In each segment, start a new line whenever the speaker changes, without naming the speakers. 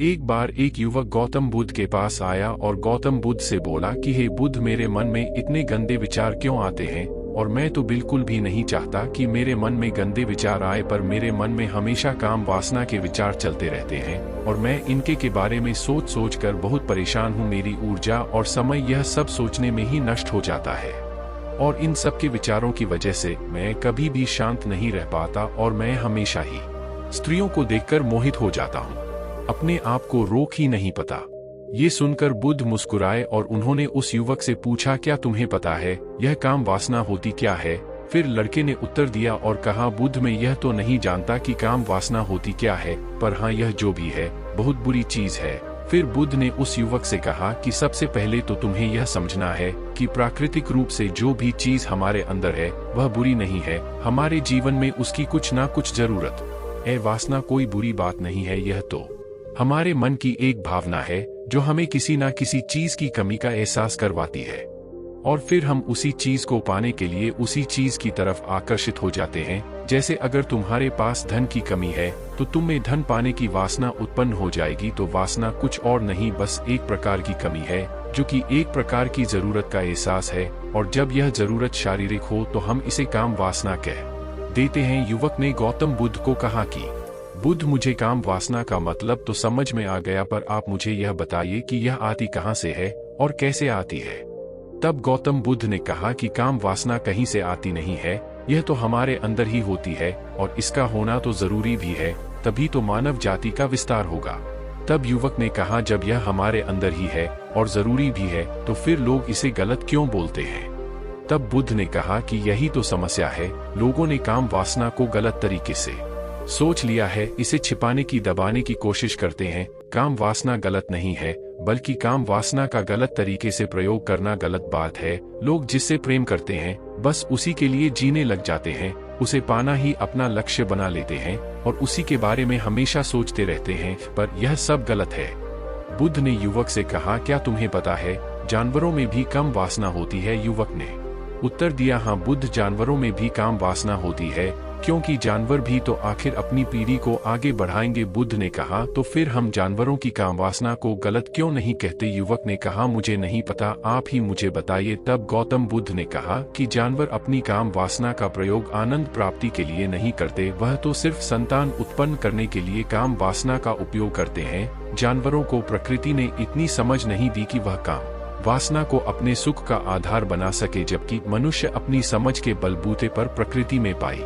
एक बार एक युवक गौतम बुद्ध के पास आया और गौतम बुद्ध से बोला कि हे बुद्ध, मेरे मन में इतने गंदे विचार क्यों आते हैं, और मैं तो बिल्कुल भी नहीं चाहता कि मेरे मन में गंदे विचार आए, पर मेरे मन में हमेशा काम वासना के विचार चलते रहते हैं और मैं इनके के बारे में सोच सोच कर बहुत परेशान हूँ। मेरी ऊर्जा और समय यह सब सोचने में ही नष्ट हो जाता है और इन सब के विचारों की वजह से मैं कभी भी शांत नहीं रह पाता और मैं हमेशा ही स्त्रियों को देखकर मोहित हो जाता हूँ। अपने आप को रोक ही नहीं पाता। ये सुनकर बुद्ध मुस्कुराए और उन्होंने उस युवक से पूछा, क्या तुम्हें पता है यह काम वासना होती क्या है? फिर लड़के ने उत्तर दिया और कहा, बुद्ध, मैं यह तो नहीं जानता कि काम वासना होती क्या है, पर हाँ, यह जो भी है बहुत बुरी चीज है। फिर बुद्ध ने उस युवक से कहा कि सबसे पहले तो तुम्हें यह समझना है कि प्राकृतिक रूप से जो भी चीज हमारे अंदर है वह बुरी नहीं है। हमारे जीवन में उसकी कुछ ना कुछ जरूरत है। वासना कोई बुरी बात नहीं है, यह तो हमारे मन की एक भावना है जो हमें किसी ना किसी चीज की कमी का एहसास करवाती है और फिर हम उसी चीज को पाने के लिए उसी चीज की तरफ आकर्षित हो जाते हैं। जैसे अगर तुम्हारे पास धन की कमी है तो तुम में धन पाने की वासना उत्पन्न हो जाएगी। तो वासना कुछ और नहीं, बस एक प्रकार की कमी है जो कि एक प्रकार की जरूरत का एहसास है, और जब यह जरूरत शारीरिक हो तो हम इसे काम वासना कह देते हैं। युवक ने गौतम बुद्ध को कहा कि बुद्ध, मुझे काम वासना का मतलब तो समझ में आ गया, पर आप मुझे यह बताइए कि यह आती कहाँ से है और कैसे आती है। तब गौतम बुद्ध ने कहा कि काम वासना कहीं से आती नहीं है, यह तो हमारे अंदर ही होती है और इसका होना तो जरूरी भी है, तभी तो मानव जाति का विस्तार होगा। तब युवक ने कहा, जब यह हमारे अंदर ही है और जरूरी भी है तो फिर लोग इसे गलत क्यों बोलते हैं? तब बुद्ध ने कहा कि यही तो समस्या है, लोगों ने काम वासना को गलत तरीके से सोच लिया है, इसे छिपाने की, दबाने की कोशिश करते हैं। काम वासना गलत नहीं है, बल्कि काम वासना का गलत तरीके से प्रयोग करना गलत बात है। लोग जिससे प्रेम करते हैं बस उसी के लिए जीने लग जाते हैं, उसे पाना ही अपना लक्ष्य बना लेते हैं और उसी के बारे में हमेशा सोचते रहते हैं, पर यह सब गलत है। बुद्ध ने युवक से कहा, क्या तुम्हें पता है जानवरों में भी कम वासना होती है? युवक ने उत्तर दिया, हाँ बुद्ध, जानवरों में भी काम वासना होती है, क्योंकि जानवर भी तो आखिर अपनी पीढ़ी को आगे बढ़ाएंगे। बुद्ध ने कहा, तो फिर हम जानवरों की काम वासना को गलत क्यों नहीं कहते? युवक ने कहा, मुझे नहीं पता, आप ही मुझे बताइए। तब गौतम बुद्ध ने कहा कि जानवर अपनी काम वासना का प्रयोग आनंद प्राप्ति के लिए नहीं करते, वह तो सिर्फ संतान उत्पन्न करने के लिए काम वासना का उपयोग करते हैं। जानवरों को प्रकृति ने इतनी समझ नहीं दी कि वह काम वासना को अपने सुख का आधार बना सके, जबकि मनुष्य अपनी समझ के बलबूते पर प्रकृति में पाई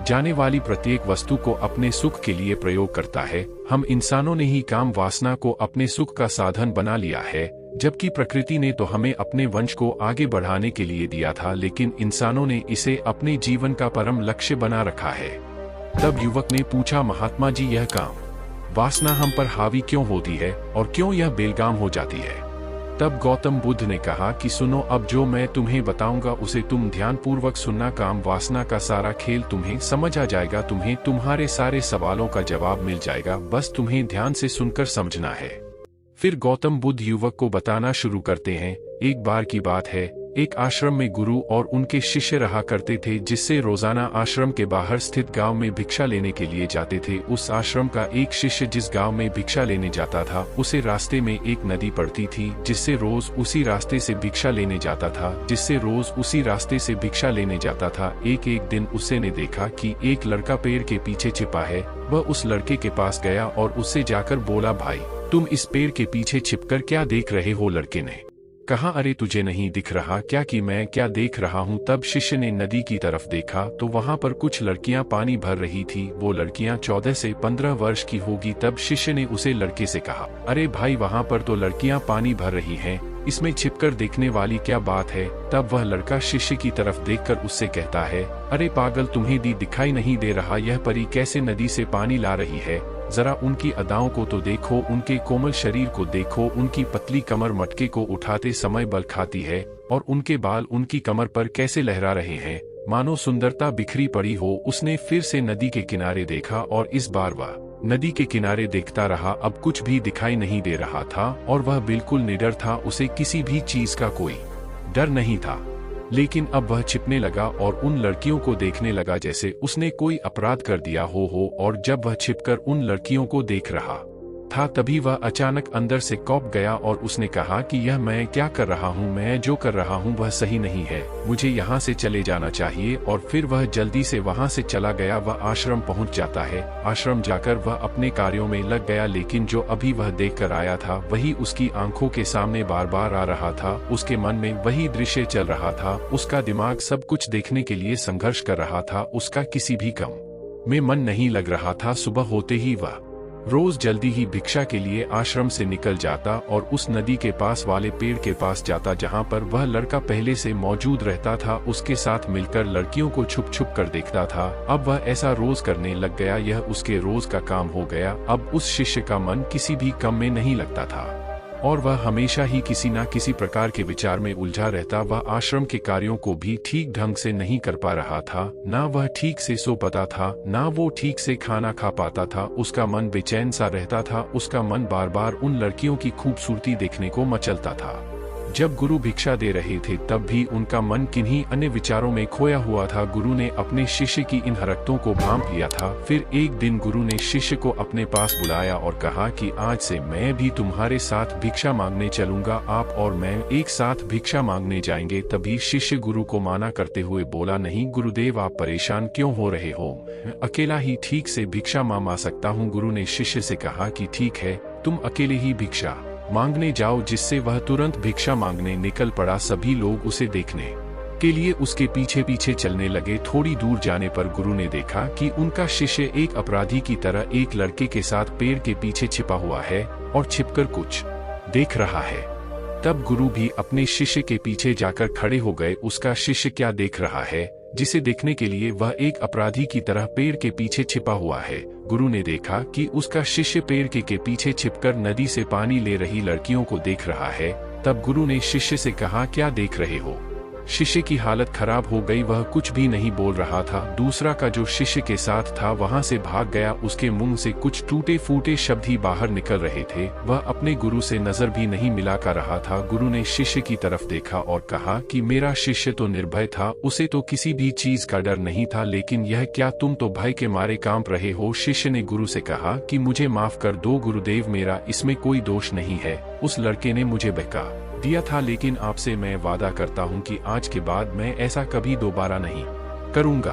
जाने वाली प्रत्येक वस्तु को अपने सुख के लिए प्रयोग करता है। हम इंसानों ने ही काम वासना को अपने सुख का साधन बना लिया है, जबकि प्रकृति ने तो हमें अपने वंश को आगे बढ़ाने के लिए दिया था, लेकिन इंसानों ने इसे अपने जीवन का परम लक्ष्य बना रखा है। तब युवक ने पूछा, महात्मा जी, यह काम वासना हम पर हावी क्यों होती है और क्यों यह बेलगाम हो जाती है? तब गौतम बुद्ध ने कहा कि सुनो, अब जो मैं तुम्हें बताऊंगा उसे तुम ध्यान पूर्वक सुनना। काम वासना का सारा खेल तुम्हें समझ आ जाएगा, तुम्हें तुम्हारे सारे सवालों का जवाब मिल जाएगा, बस तुम्हें ध्यान से सुनकर समझना है। फिर गौतम बुद्ध युवक को बताना शुरू करते हैं। एक बार की बात है, एक आश्रम में गुरु और उनके शिष्य रहा करते थे, जिससे रोजाना आश्रम के बाहर स्थित गांव में भिक्षा लेने के लिए जाते थे। उस आश्रम का एक शिष्य जिस गांव में भिक्षा लेने जाता था, उसे रास्ते में एक नदी पड़ती थी, जिससे रोज उसी रास्ते से भिक्षा लेने जाता था। एक दिन उसे ने देखा कि एक लड़का पेड़ के पीछे छिपा है। वह उस लड़के के पास गया और उससे जाकर बोला, भाई, तुम इस पेड़ के पीछे छिपकर क्या देख रहे हो? लड़के ने कहा, अरे तुझे नहीं दिख रहा क्या कि मैं क्या देख रहा हूँ? तब शिष्य ने नदी की तरफ देखा तो वहाँ पर कुछ लड़कियाँ पानी भर रही थी। वो लड़कियाँ 14 से 15 वर्ष की होगी। तब शिष्य ने उसे लड़के से कहा, अरे भाई, वहाँ पर तो लड़कियाँ पानी भर रही हैं, इसमें छिपकर देखने वाली क्या बात है? तब वह लड़का शिष्य की तरफ देखकर उससे कहता है, अरे पागल, तुम्हें दिखाई नहीं दे रहा यह परी कैसे नदी से पानी ला रही है? जरा उनकी अदाओं को तो देखो, उनके कोमल शरीर को देखो, उनकी पतली कमर मटके को उठाते समय बल खाती है और उनके बाल उनकी कमर पर कैसे लहरा रहे हैं, मानो सुंदरता बिखरी पड़ी हो। उसने फिर से नदी के किनारे देखा और इस बार वह नदी के किनारे देखता रहा। अब कुछ भी दिखाई नहीं दे रहा था और वह बिल्कुल निडर था, उसे किसी भी चीज का कोई डर नहीं था। लेकिन अब वह छिपने लगा और उन लड़कियों को देखने लगा जैसे उसने कोई अपराध कर दिया हो। और जब वह छिपकर उन लड़कियों को देख रहा था तभी वह अचानक अंदर से कौंप गया और उसने कहा कि यह मैं क्या कर रहा हूँ, मैं जो कर रहा हूँ वह सही नहीं है, मुझे यहाँ से चले जाना चाहिए। और फिर वह जल्दी से वहाँ से चला गया। वह आश्रम पहुँच जाता है। आश्रम जाकर वह अपने कार्यों में लग गया, लेकिन जो अभी वह देख कर आया था वही उसकी आंखों के सामने बार बार आ रहा था। उसके मन में वही दृश्य चल रहा था। उसका दिमाग सब कुछ देखने के लिए संघर्ष कर रहा था। उसका किसी भी काम में मन नहीं लग रहा था। सुबह होते ही वह रोज जल्दी ही भिक्षा के लिए आश्रम से निकल जाता और उस नदी के पास वाले पेड़ के पास जाता जहां पर वह लड़का पहले से मौजूद रहता था। उसके साथ मिलकर लड़कियों को छुप छुप कर देखता था। अब वह ऐसा रोज करने लग गया। यह उसके रोज का काम हो गया। अब उस शिष्य का मन किसी भी काम में नहीं लगता था और वह हमेशा ही किसी न किसी प्रकार के विचार में उलझा रहता। वह आश्रम के कार्यों को भी ठीक ढंग से नहीं कर पा रहा था। ना वह ठीक से सो पाता था, ना वो ठीक से खाना खा पाता था। उसका मन बेचैन सा रहता था। उसका मन बार बार उन लड़कियों की खूबसूरती देखने को मचलता था। जब गुरु भिक्षा दे रहे थे तब भी उनका मन किन्हीं अन्य विचारों में खोया हुआ था। गुरु ने अपने शिष्य की इन हरकतों को भांप लिया था। फिर एक दिन गुरु ने शिष्य को अपने पास बुलाया और कहा कि आज से मैं भी तुम्हारे साथ भिक्षा मांगने चलूंगा। आप और मैं एक साथ भिक्षा मांगने जाएंगे। तभी शिष्य गुरु को माना करते हुए बोला, नहीं गुरुदेव, आप परेशान क्यों हो रहे हो, अकेला ही ठीक से भिक्षा मांग सकता हूँ। गुरु ने शिष्य से कहा कि ठीक है, तुम अकेले ही भिक्षा मांगने जाओ। जिससे वह तुरंत भिक्षा मांगने निकल पड़ा। सभी लोग उसे देखने के लिए उसके पीछे पीछे चलने लगे। थोड़ी दूर जाने पर गुरु ने देखा कि उनका शिष्य एक अपराधी की तरह एक लड़के के साथ पेड़ के पीछे छिपा हुआ है और छिपकर कुछ देख रहा है। तब गुरु भी अपने शिष्य के पीछे जाकर खड़े हो गए। उसका शिष्य क्या देख रहा है जिसे देखने के लिए वह एक अपराधी की तरह पेड़ के पीछे छिपा हुआ है। गुरु ने देखा कि उसका शिष्य पेड़ के पीछे छिपकर नदी से पानी ले रही लड़कियों को देख रहा है। तब गुरु ने शिष्य से कहा, क्या देख रहे हो। शिष्य की हालत खराब हो गई। वह कुछ भी नहीं बोल रहा था। दूसरा का जो शिष्य के साथ था वहां से भाग गया। उसके मुंह से कुछ टूटे फूटे शब्द ही बाहर निकल रहे थे। वह अपने गुरु से नजर भी नहीं मिला कर रहा था। गुरु ने शिष्य की तरफ देखा और कहा कि मेरा शिष्य तो निर्भय था, उसे तो किसी भी चीज का डर नहीं था, लेकिन यह क्या तुम तो भय के मारे कांप रहे हो। शिष्य ने गुरु से कहा कि मुझे माफ कर दो गुरुदेव, मेरा इसमें कोई दोष नहीं है। उस लड़के ने मुझे बहका दिया था, लेकिन आपसे मैं वादा करता हूँ कि आज के बाद मैं ऐसा कभी दोबारा नहीं करूँगा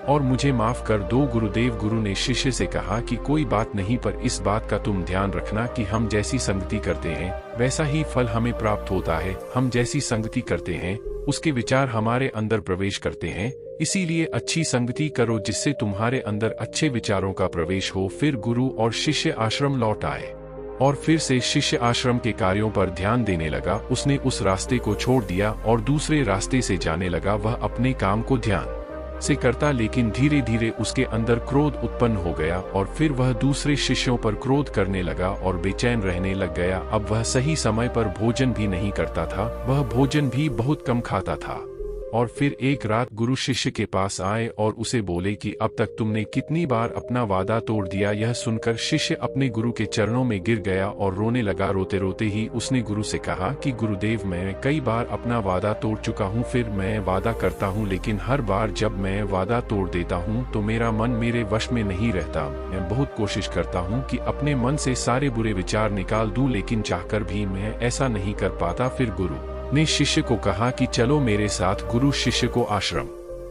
और मुझे माफ कर दो गुरुदेव। गुरु ने शिष्य से कहा कि कोई बात नहीं, पर इस बात का तुम ध्यान रखना कि हम जैसी संगति करते हैं वैसा ही फल हमें प्राप्त होता है। हम जैसी संगति करते हैं उसके विचार हमारे अंदर प्रवेश करते हैं, इसीलिए अच्छी संगति करो जिससे तुम्हारे अंदर अच्छे विचारों का प्रवेश हो। फिर गुरु और शिष्य आश्रम लौट आए और फिर से शिष्य आश्रम के कार्यों पर ध्यान देने लगा। उसने उस रास्ते को छोड़ दिया और दूसरे रास्ते से जाने लगा। वह अपने काम को ध्यान से करता, लेकिन धीरे धीरे उसके अंदर क्रोध उत्पन्न हो गया और फिर वह दूसरे शिष्यों पर क्रोध करने लगा और बेचैन रहने लग गया। अब वह सही समय पर भोजन भी नहीं करता था। वह भोजन भी बहुत कम खाता था। और फिर एक रात गुरु शिष्य के पास आए और उसे बोले कि अब तक तुमने कितनी बार अपना वादा तोड़ दिया। यह सुनकर शिष्य अपने गुरु के चरणों में गिर गया और रोने लगा। रोते रोते ही उसने गुरु से कहा कि गुरुदेव, मैं कई बार अपना वादा तोड़ चुका हूँ। फिर मैं वादा करता हूँ, लेकिन हर बार जब मैं वादा तोड़ देता हूँ तो मेरा मन मेरे वश में नहीं रहता। मैं बहुत कोशिश करता हूँ कि अपने मन से सारे बुरे विचार निकाल दूं, लेकिन चाहकर भी मैं ऐसा नहीं कर पाता। फिर गुरु ने शिष्य को कहा कि चलो मेरे साथ। गुरु शिष्य को आश्रम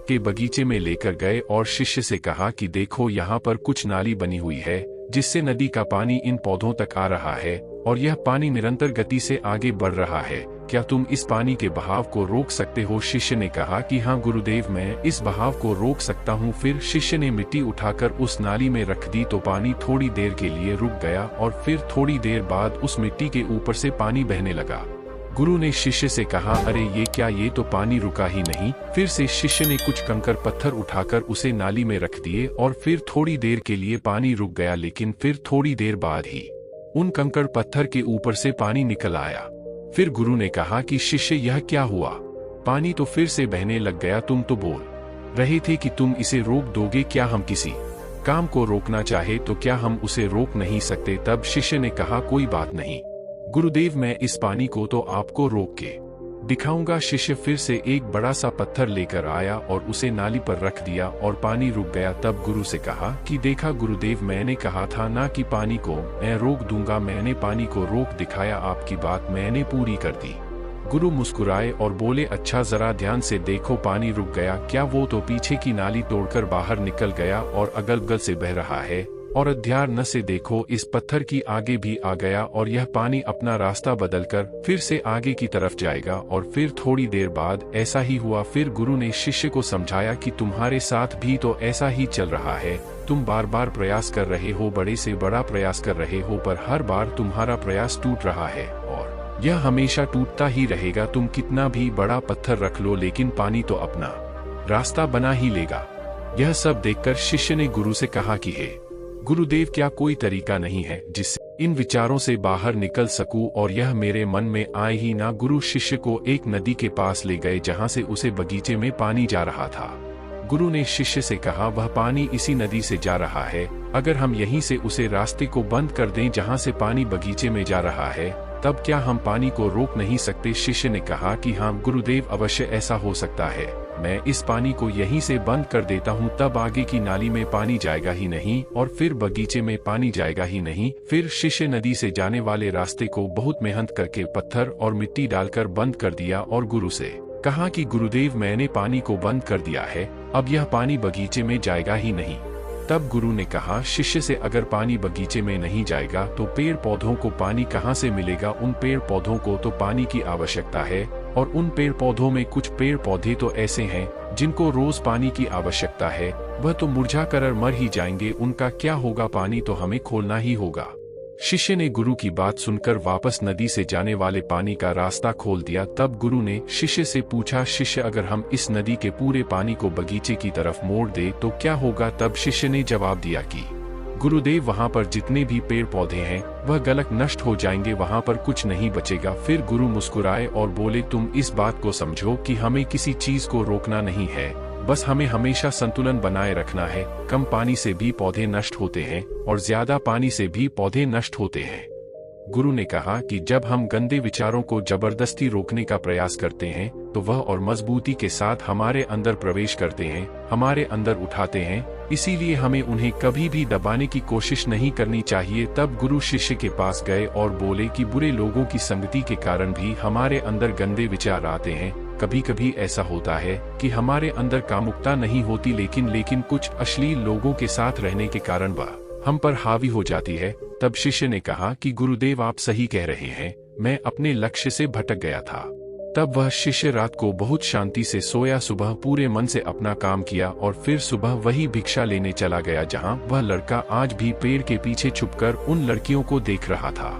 के बगीचे में लेकर गए और शिष्य से कहा कि देखो, यहाँ पर कुछ नाली बनी हुई है जिससे नदी का पानी इन पौधों तक आ रहा है और यह पानी निरंतर गति से आगे बढ़ रहा है। क्या तुम इस पानी के बहाव को रोक सकते हो। शिष्य ने कहा कि हाँ गुरुदेव, मैं इस बहाव को रोक सकता हूँ। फिर शिष्य ने मिट्टी उठाकर उस नाली में रख दी तो पानी थोड़ी देर के लिए रुक गया और फिर थोड़ी देर बाद उस मिट्टी के ऊपर से पानी बहने लगा। गुरु ने शिष्य से कहा, अरे ये क्या, ये तो पानी रुका ही नहीं। फिर से शिष्य ने कुछ कंकड़ पत्थर उठाकर उसे नाली में रख दिए और फिर थोड़ी देर के लिए पानी रुक गया, लेकिन फिर थोड़ी देर बाद ही उन कंकड़ पत्थर के ऊपर से पानी निकल आया। फिर गुरु ने कहा कि शिष्य, यह क्या हुआ, पानी तो फिर से बहने लग गया। तुम तो बोल रहे थे कि तुम इसे रोक दोगे। क्या हम किसी काम को रोकना चाहे तो क्या हम उसे रोक नहीं सकते। तब शिष्य ने कहा, कोई बात नहीं गुरुदेव, मैं इस पानी को तो आपको रोक के दिखाऊंगा। शिष्य फिर से एक बड़ा सा पत्थर लेकर आया और उसे नाली पर रख दिया और पानी रुक गया। तब गुरु से कहा कि देखा गुरुदेव, मैंने कहा था ना कि पानी को मैं रोक दूंगा। मैंने पानी को रोक दिखाया, आपकी बात मैंने पूरी कर दी। गुरु मुस्कुराए और बोले, अच्छा जरा ध्यान से देखो, पानी रुक गया क्या? वो तो पीछे की नाली तोड़कर बाहर निकल गया और अगल बगल से बह रहा है। और ध्यान से देखो, इस पत्थर की आगे भी आ गया और यह पानी अपना रास्ता बदलकर फिर से आगे की तरफ जाएगा। और फिर थोड़ी देर बाद ऐसा ही हुआ। फिर गुरु ने शिष्य को समझाया कि तुम्हारे साथ भी तो ऐसा ही चल रहा है। तुम बार बार प्रयास कर रहे हो, बड़े से बड़ा प्रयास कर रहे हो, पर हर बार तुम्हारा प्रयास टूट रहा है और यह हमेशा टूटता ही रहेगा। तुम कितना भी बड़ा पत्थर रख लो, लेकिन पानी तो अपना रास्ता बना ही लेगा। यह सब देखकर शिष्य ने गुरु से कहा कि हे गुरुदेव, क्या कोई तरीका नहीं है जिससे इन विचारों से बाहर निकल सकूं और यह मेरे मन में आए ही ना? गुरु शिष्य को एक नदी के पास ले गए जहां से उसे बगीचे में पानी जा रहा था। गुरु ने शिष्य से कहा, वह पानी इसी नदी से जा रहा है। अगर हम यहीं से उसे रास्ते को बंद कर दें जहां से पानी बगीचे में जा रहा है, तब क्या हम पानी को रोक नहीं सकते? शिष्य ने कहा कि हाँ गुरुदेव, अवश्य ऐसा हो सकता है। मैं इस पानी को यहीं से बंद कर देता हूँ, तब आगे की नाली में पानी जाएगा ही नहीं और फिर बगीचे में पानी जाएगा ही नहीं। फिर शिष्य नदी से जाने वाले रास्ते को बहुत मेहनत करके पत्थर और मिट्टी डालकर बंद कर दिया और गुरु से कहा कि गुरुदेव, मैंने पानी को बंद कर दिया है, अब यह पानी बगीचे में जाएगा ही नहीं। तब गुरु ने कहा शिष्य से, अगर पानी बगीचे में नहीं जाएगा तो पेड़ पौधों को पानी कहाँ से मिलेगा? उन पेड़ पौधों को तो पानी की आवश्यकता है और उन पेड़ पौधों में कुछ पेड़ पौधे तो ऐसे हैं जिनको रोज पानी की आवश्यकता है, वह तो मुरझा कर मर ही जाएंगे। उनका क्या होगा? पानी तो हमें खोलना ही होगा। शिष्य ने गुरु की बात सुनकर वापस नदी से जाने वाले पानी का रास्ता खोल दिया। तब गुरु ने शिष्य से पूछा, शिष्य, अगर हम इस नदी के पूरे पानी को बगीचे की तरफ मोड़ दे तो क्या होगा? तब शिष्य ने जवाब दिया कि गुरुदेव, वहाँ पर जितने भी पेड़ पौधे हैं वह गलकर नष्ट हो जाएंगे, वहाँ पर कुछ नहीं बचेगा। फिर गुरु मुस्कुराए और बोले, तुम इस बात को समझो कि हमें किसी चीज को रोकना नहीं है, बस हमें हमेशा संतुलन बनाए रखना है। कम पानी से भी पौधे नष्ट होते हैं और ज्यादा पानी से भी पौधे नष्ट होते हैं। गुरु ने कहा कि जब हम गंदे विचारों को जबरदस्ती रोकने का प्रयास करते हैं तो वह और मजबूती के साथ हमारे अंदर प्रवेश करते हैं, हमारे अंदर उठाते हैं। इसीलिए हमें उन्हें कभी भी दबाने की कोशिश नहीं करनी चाहिए। तब गुरु शिष्य के पास गए और बोले कि बुरे लोगों की संगति के कारण भी हमारे अंदर गंदे विचार आते हैं। कभी कभी ऐसा होता है कि हमारे अंदर कामुकता नहीं होती, लेकिन कुछ अश्लील लोगों के साथ रहने के कारण वह हम पर हावी हो जाती है। तब शिष्य ने कहा कि गुरुदेव, आप सही कह रहे हैं, मैं अपने लक्ष्य से भटक गया था। तब वह शिष्य रात को बहुत शांति से सोया, सुबह पूरे मन से अपना काम किया और फिर सुबह वही भिक्षा लेने चला गया जहां वह लड़का आज भी पेड़ के पीछे छुपकर उन लड़कियों को देख रहा था।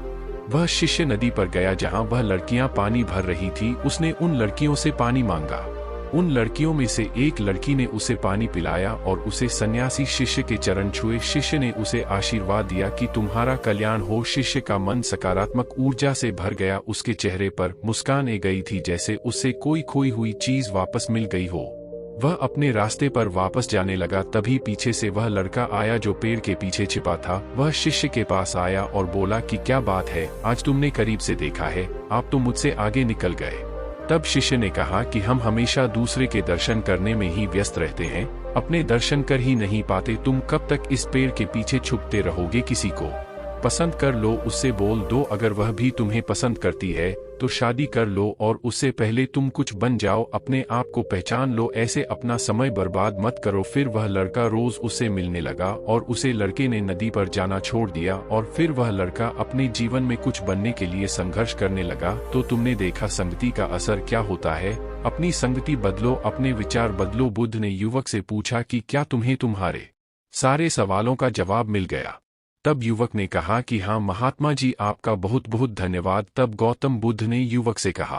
वह शिष्य नदी पर गया जहां वह लड़कियां पानी भर रही थी। उसने उन लड़कियों से पानी मांगा। उन लड़कियों में से एक लड़की ने उसे पानी पिलाया और उसे सन्यासी शिष्य के चरण छुए। शिष्य ने उसे आशीर्वाद दिया कि तुम्हारा कल्याण हो। शिष्य का मन सकारात्मक ऊर्जा से भर गया। उसके चेहरे पर मुस्कान आ गई थी, जैसे उससे कोई खोई हुई चीज वापस मिल गई हो। वह अपने रास्ते पर वापस जाने लगा। तभी पीछे से वह लड़का आया जो पेड़ के पीछे छिपा था। वह शिष्य के पास आया और बोला कि क्या बात है, आज तुमने करीब से देखा है, आप तो मुझसे आगे निकल गए। तब शिष्य ने कहा कि हम हमेशा दूसरे के दर्शन करने में ही व्यस्त रहते हैं, अपने दर्शन कर ही नहीं पाते। तुम कब तक इस पेड़ के पीछे छुपते रहोगे? किसी को पसंद कर लो, उससे बोल दो। अगर वह भी तुम्हें पसंद करती है तो शादी कर लो और उससे पहले तुम कुछ बन जाओ, अपने आप को पहचान लो। ऐसे अपना समय बर्बाद मत करो। फिर वह लड़का रोज उससे मिलने लगा और उसे लड़के ने नदी पर जाना छोड़ दिया और फिर वह लड़का अपने जीवन में कुछ बनने के लिए संघर्ष करने लगा। तो तुमने देखा संगति का असर क्या होता है। अपनी संगति बदलो, अपने विचार बदलो। बुद्ध ने युवक से पूछा कि क्या तुम्हें तुम्हारे सारे सवालों का जवाब मिल गया? तब युवक ने कहा कि हाँ महात्मा जी, आपका बहुत बहुत धन्यवाद। तब गौतम बुद्ध ने युवक से कहा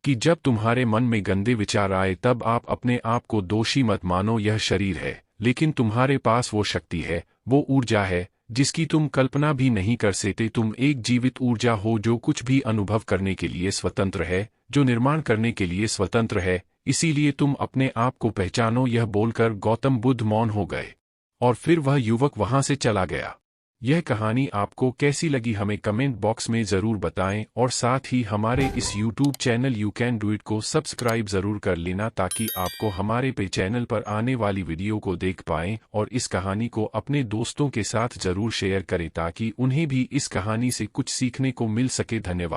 कि जब तुम्हारे मन में गंदे विचार आए तब आप अपने आप को दोषी मत मानो। यह शरीर है, लेकिन तुम्हारे पास वो शक्ति है, वो ऊर्जा है जिसकी तुम कल्पना भी नहीं कर सकते। तुम एक जीवित ऊर्जा हो जो कुछ भी अनुभव करने के लिए स्वतंत्र है, जो निर्माण करने के लिए स्वतंत्र है। इसीलिए तुम अपने आप को पहचानो। यह बोलकर गौतम बुद्ध मौन हो गए और फिर वह युवक वहां से चला गया। यह कहानी आपको कैसी लगी हमें कमेंट बॉक्स में ज़रूर बताएं और साथ ही हमारे इस YouTube channel you can do it को सब्सक्राइब ज़रूर कर लेना ताकि आपको हमारे पे चैनल पर आने वाली वीडियो को देख पाएं और इस कहानी को अपने दोस्तों के साथ ज़रूर शेयर करें ताकि उन्हें भी इस कहानी से कुछ सीखने को मिल सके। धन्यवाद।